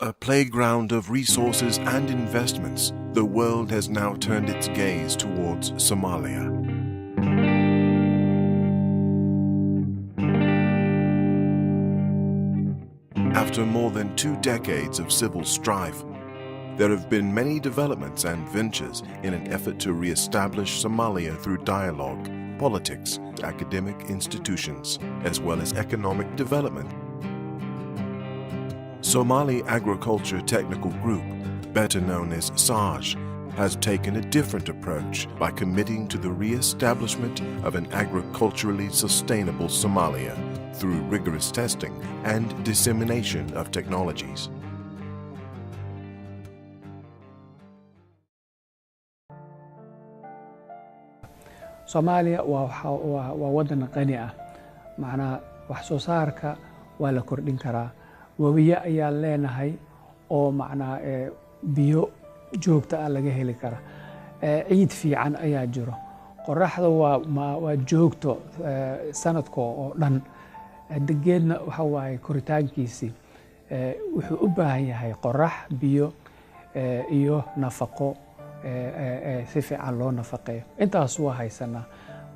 A playground of resources and investments, the world has now turned its gaze towards Somalia. After more than 2 decades of civil strife, there have been many developments and ventures in an effort to re-establish Somalia through dialogue, politics, academic institutions, as well as economic development. Somali Agriculture Technical Group, better known as SAGE, has taken a different approach by committing to the re-establishment of an agriculturally sustainable Somalia through rigorous testing and dissemination of technologies. Somalia waa wadan qani ah, macnaa wax soo saarka waa la kordhin karaa. Wabiya ayaa leenahay oo macnaa biyo joogta ah laga heli kara. Ciid fiican ayaa jiro. Qoraxda waa joogto sanadka oo dhan. Degeedna waxa waaye koritaankiisi wuxuu u baahan yahay qorax, biyo iyo nafaqo si fiican loo nafaqeeyo. Intaas waa haysanaa.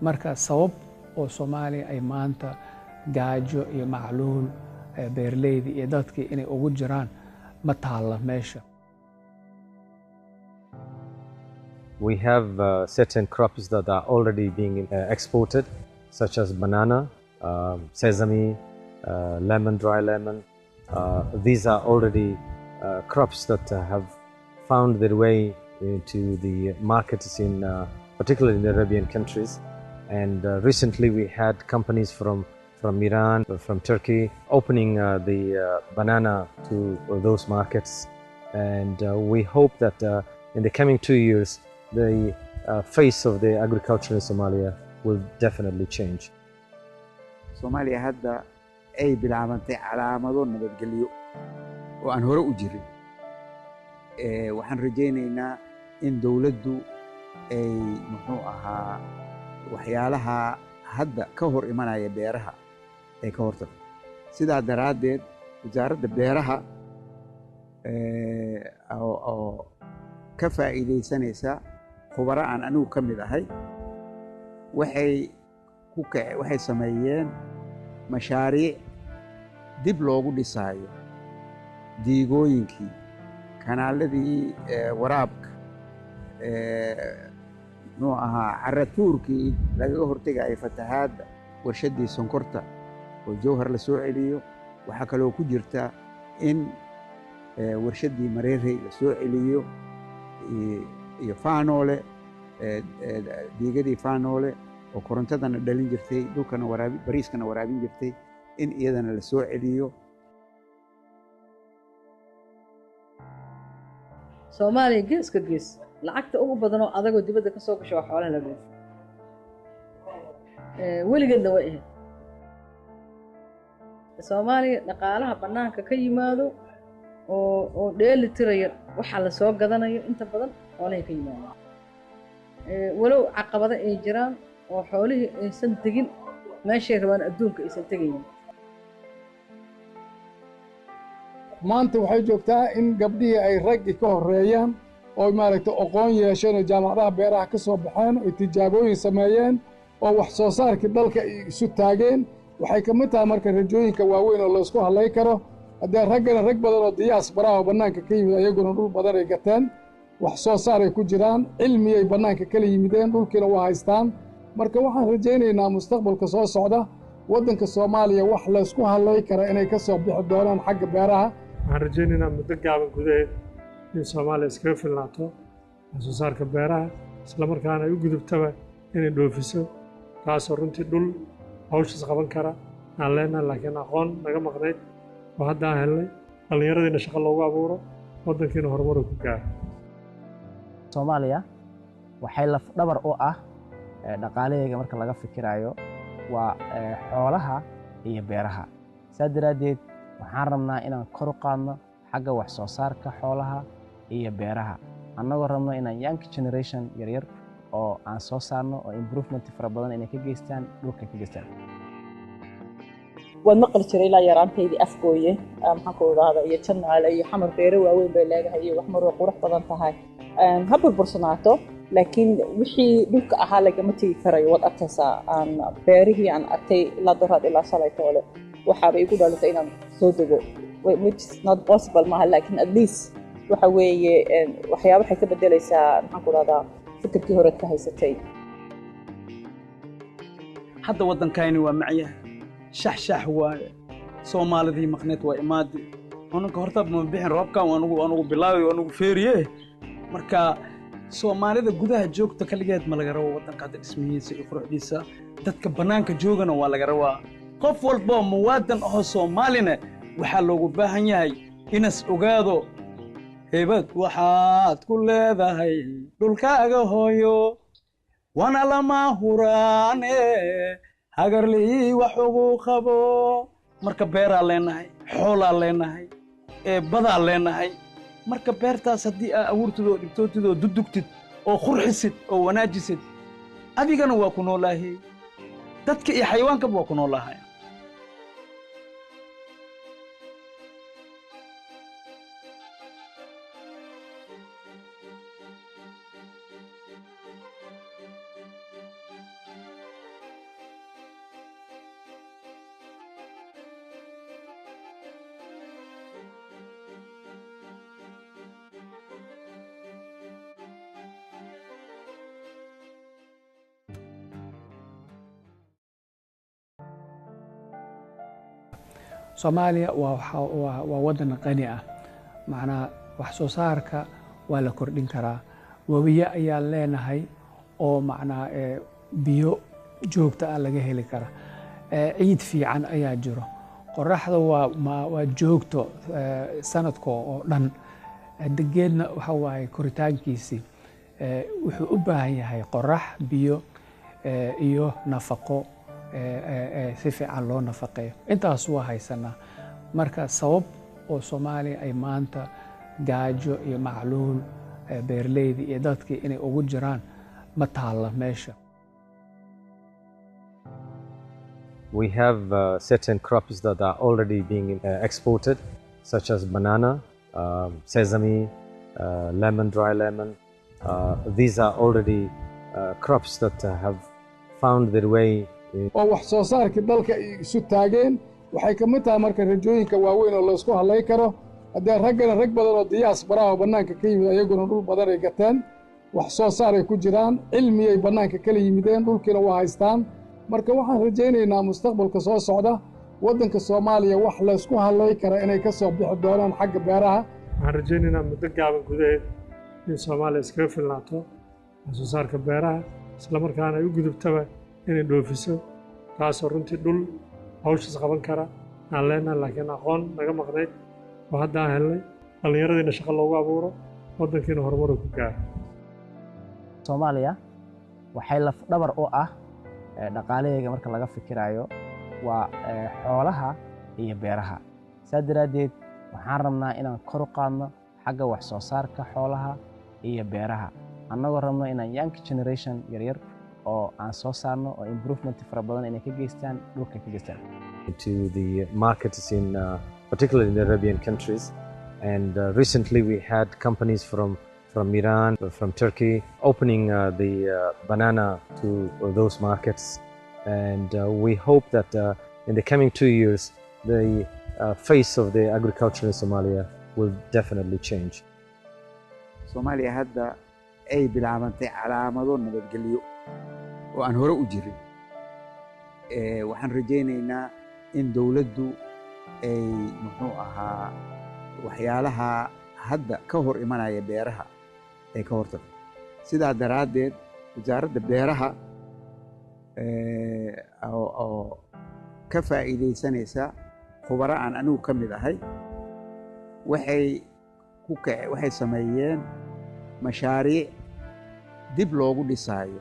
Marka sabab oo Soomaaliya ay maanta gaajo iyo macluul beerleydi iyo dadkii inay ugu jiraan ma taala meesha. We have certain crops that are already being exported, such as banana, sesame, lemon, dry lemon. These are already crops that have found their way into the markets in particularly in the Arabian countries. And recently we had companies from Iran, from Turkey, opening the banana to those markets. And we hope that in the coming 2 years, the face of the agriculture in Somalia will definitely change. Somalia hadda ay bilaabantay calaamado nabadgelyo oo aan hore u jirin. Waxaan rajaynaynaa in dawladdu ay muxuu ahaa waxyaalaha hadda ka hor imanaya beeraha ay ka hortagto. Sidaa daraaddeed wasaaradda beeraha oo ka faa'iidaysanaysa khubaro aan anigu ka mid ahay waxay sameeyeen mashaariic dib loogu dhisaayo diigooyinkii, kanaaladii waraabka, muxuu ahaa carratuurkii lagaga hortegaya fatahaadda, warshaddii sonkorta oo jawhar la soo celiyo. waxaa kaloo ku jirta in warshaddii mareerey la soo celiyo iyo faanoole, diigadii faanoole oo korontadana dhalin jirtay, dhulkana bariiskana waraabin jirtay, in iyadana la soo celiyo. Soomaaliya geeska gees lacagta ugu badan oo adagoo dibadda ka soo gasho waa xoolaha la dhoofo. Weligeedna waa ahayd. Soomaaliya dhaqaalaha bannaanka ka yimaado oo dheeli tiraya waxa la soo gadanayo inta badan xoolaha ka yimaado. Walow caqabado ay jiraan oo xoolihii aysan tegin meeshay rabaan adduunka aysan tegaynin. maanta waxay joogtaa in gabdhihii ay raggi ka horeeyaan oo maaragtay aqoon yeesheen oo jaamacadaha beeraha ka soo baxeen oo tijaabooyin sameeyeen oo wax soo saarkii dalka isu taageen. waxay ka mid tahay marka rajooyinka waaweyn oo la isku halay karo. haddii raggana rag badan oo diyaasbaraha oo bannaanka ka yimid ayaguna dhul badan ay gateen, wax soo saar ay ku jiraan, cilmiyay bannaanka kala yimideen, dhulkiina waa haystaan. marka waxaan rajaynaynaa mustaqbalka soo socda waddanka Soomaaliya wax la isku halay kara inay ka soo bixi doonaan xagga beeraha. waxaan rajaynaynaa muddo gaaban gudaheed in Soomaaliya iskaga filnaato wax soo saarka beeraha, isla markaana ay u gudubtaba inay dhoofiso, taasoo runtii dhul hawshaas qaban kara aan leenahay, laakiin aqoon naga maqnayd oo hadda aan helnay. dhallinyaradiina shaqo loogu abuuro, waddankiina horumar ku gaaro. Soomaaliya waxay laf dhabar u ah dhaqaalaheega marka laga fikirayo waa xoolaha iyo beeraha. saa daraaddeed waxaan rabnaa inaan kor u qaadno xagga wax soo saarka xoolaha iyo beeraha, annagoo rabno inaan young generation yaryar oo aan soo saarno oo improvement fara badan inay ka geystaan dhulka ka geystaan. waad maqli jiray ilaa yaraantaydii afgooye maxaan ku idhaahdaa iyo jannaale iyo xamar beere waaweyn bay leedahay iyo wax mar way qurux badan tahay ha burbursanaato laakiin wixii dhulka ahaa lagama tegi karayo waad arkaysaa beerihii aan arkay ilaa doraad ilaa shalay toole waxaaba igu dhalisay inaan soo dego which is not possible maaha laakiin at least waxa weeye waxyaabo waxay ka bedelaysaa maxaan ku idhahdaa fikirkii horeed ka haysatay hadda waddankayni waa macyaha shax waaye soomaalidii maqneed waa imaadi anunka horta ma bixin roobkan anugu bilaabay anugu feeriye marka soomaalida gudaha joogta kaligeed ma laga rabo waddanka hadda dhismihiisa iyo quruxdiisa dadka bannaanka joogana waa laga rabaa qof walba muwaadan oo soomaalina waxaa loogu baahan yahay inas ogaado hebad waxaad ku leedahay dhulkaaga hooyo wana lama huraane hagarlii wax ugu qabo marka beeraa leenahay xoolaa leenahay badaa leenahay marka beertaas haddii aa abuurtid oo dhibtootid oo dudugtid oo qurxisid oo wanaajisid adigana waa ku noolaahay dadka iyo xayawaankaba waa ku noolaahay Soomaaliya waa waddan qani ah macnaa wax soo saarka waa la kordhin karaa wabiya ayaa leenahay oo macnaa biyo joogta ah laga heli kara ciid fiican ayaa jiro qoraxda waa joogto sanadka oo dhan degeedna waxa waaye koritaankiisii wuxuu u baahan yahay qorax biyo iyo nafaqo si fiican loo nafaqeeyo intaas waa haysanaa marka sabab oo Soomaaliya ay maanta gaajo iyo macluul beerleyda iyo dadkii inay ugu jiraan ma taala meesha. We have certain crops that are already being exported, such as banana, sesame, lemon, dry lemon. These are already crops that have found their way. oo wax soo saarkii dalka isu taageen waxay ka mid tahay marka rajooyinka waaweyn oo la isku halay karo haddii raggana rag badan oo diyaasbara oo bannaanka ka yimid ayaguna dhul badan ay gateen wax soo saar ay ku jiraan cilmi ay bannaanka kala yimideen dhulkiina waa haystaan marka waxaan rajaynaynaa mustaqbalka soo socda waddanka Soomaaliya wax la isku halay kara inay ka soo bixi doonaan xagga beeraha waxaan rajaynaynaa muddo gaaban gudaheed in Soomaaliya iskaga filnaato wax soo saarka beeraha isla markaana ay u gudubtaba inay dhoofiso taasoo runtii dhul hawshaas qaban kara aan leenahay laakiin aqoon naga maqnayd oo hadda aan helnay dhallinyaradiina shaqo loogu abuuro waddankiina horumar ku gaaro Soomaaliya waxay laf dhabar u ah dhaqaalaheega marka laga fikirayo waa xoolaha iyo beeraha saadiradeed waxaan rabnaa inaan kor u qaadno xagga wax soo saarka xoolaha iyo beeraha annagoo rabno inaan young generation yaryar oo aan soo saarno oo improvement fara badan inay ka geystaan dhulka ka geystaan to the markets in particularly in the Arabian countries and recently we had companies from Iran, from Turkey opening the banana to those markets and we hope that in the coming 2 years the face of the agriculture in Somalia will definitely change. Somalia hadda ay bilaabantay calaamado nabadgelyo oo aan hore u jirin waxaan rajaynaynaa in dawladdu ay muxuu ahaa waxyaalaha hadda ka hor imanaya beeraha ay ka hortagto sidaa daraaddeed wasaaradda beeraha oo ka faa'iidaysanaysa khubaro aan anigu ka mid ahay waxay sameeyeen mashaariic dib loogu dhisaayo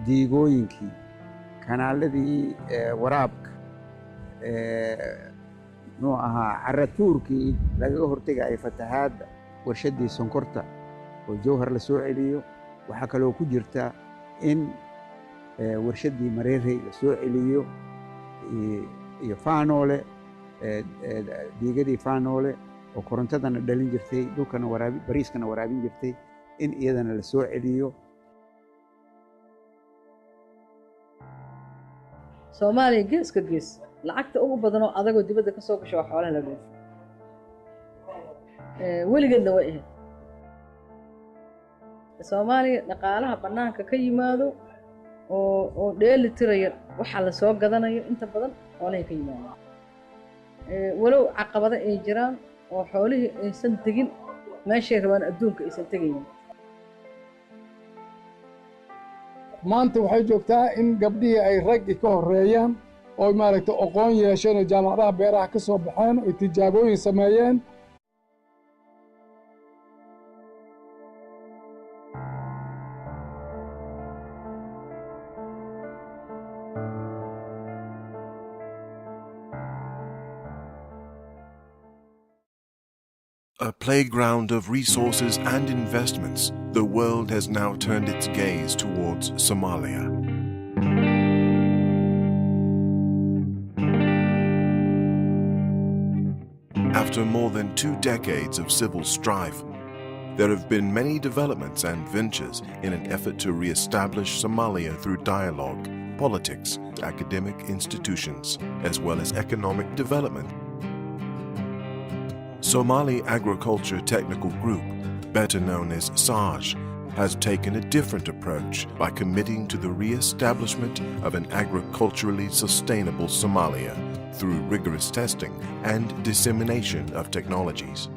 diigooyinkii kanaaladii waraabka muxuu ahaa caratuurkii lagaga hortegaya fatahaadda warshaddii sonkorta oo jowhar la soo celiyo waxaa kaloo ku jirta in warshaddii mareerey la soo celiyo iyo faanoole diigadii faanoole oo korontadana dhalin jirtay dhulkana bariiskana waraabin jirtay in iyadana la soo celiyo. Soomaaliya geeska gees lacagta ugu badan oo adagoo dibadda ka soo gasho waa xoolaha la dhoofo. Weligeedna way ahayd. Soomaaliya dhaqaalaha bannaanka ka yimaado oo dheeli tiraya waxa la soo gadanayo inta badan xoolaha ka yimaado. Walow caqabado ay jiraan oo xoolihii aysan tegin meeshay rabaan adduunka aysan tegaynin. maanta waxay joogtaa in gabdhihii ay raggi ka horeeyaan oo maaragtay aqoon yeesheen oo jaamacadaha beeraha ka soo baxeen oo tijaabooyin sameeyeen. A playground of resources and investments, the world has now turned its gaze towards Somalia. After more than 2 decades of civil strife, there have been many developments and ventures in an effort to re-establish Somalia through dialogue, politics, academic institutions, as well as economic development. Somali Agriculture Technical Group, better known as SARJ, has taken a different approach by committing to the re-establishment of an agriculturally sustainable Somalia through rigorous testing and dissemination of technologies.